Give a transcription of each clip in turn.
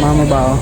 Mama ba oh?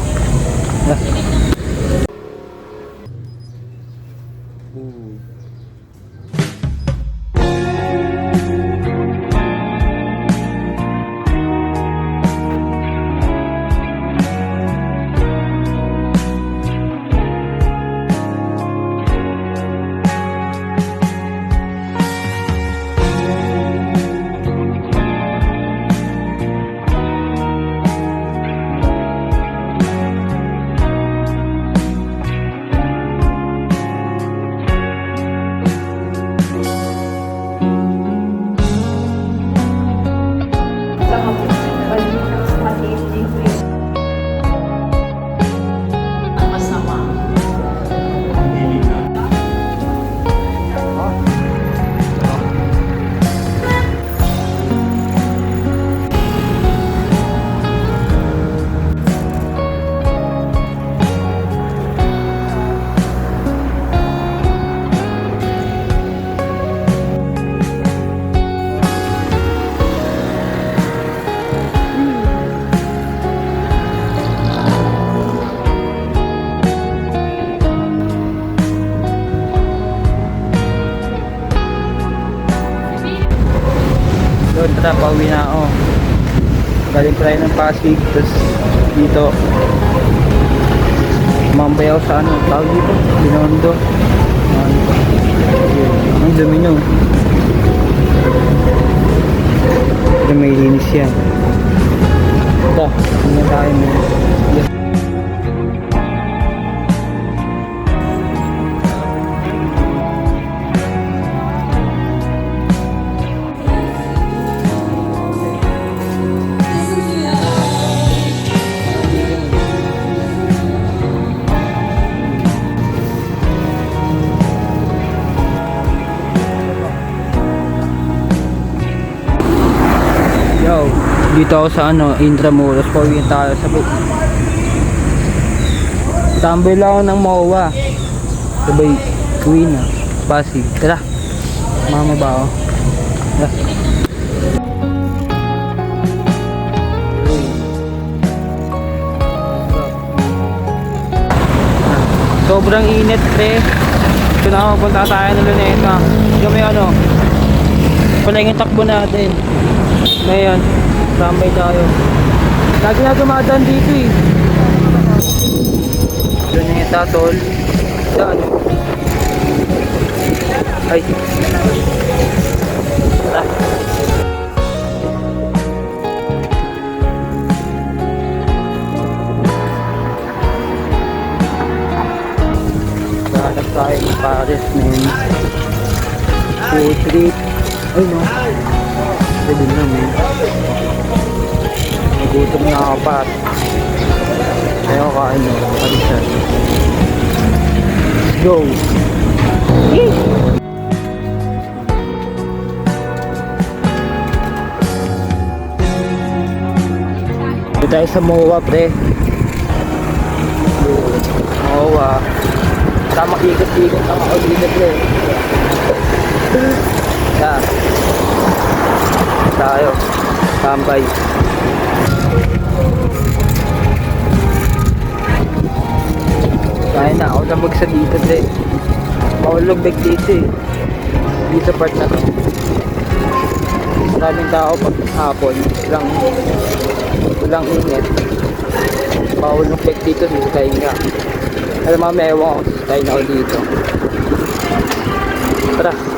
Doon, tara, pauwi na ako. Galing pa rin ng Pasig, tapos dito mambay ako sa ano, tawag dito, Binondo. Ang dumi nyo. Pero may linis yan. Ito, hindi tayo mo. Dito ako sa ano, Intramuros. Pauwi tayo sa tambay lang ako ng MOA. Sabay, uwi na. Pasig. Tara. Mama ba ako? Tara. Sobrang init, pre. Ito na ako, punta tayo ng Luneta. Kami ano, pala yung takbo natin. Ngayon, tambay tayo. Lagi na dumadaan dito eh. Luneta, tol. Saan? Ay. Ah. Hanap tayo ng Paris, men. Food trip. Ay no. Pwede na, men. Nagutom na ako pa. Ayaw kain mo. Palisan. Let's go. Yee! Dito tayo sa MOA, pre. MOA. Tama ikot-ikot ang ako dito, pre. Yan. Tayo. Tambay. Kaya na ako labag sa dito, pre. Maulog bag dito eh. Dito sa part na to. Maraming tao pag hapon. Walang init. Maulog bag dito sa kainga. Alam mo, may ewan ako sa kainga ako dito. Tara.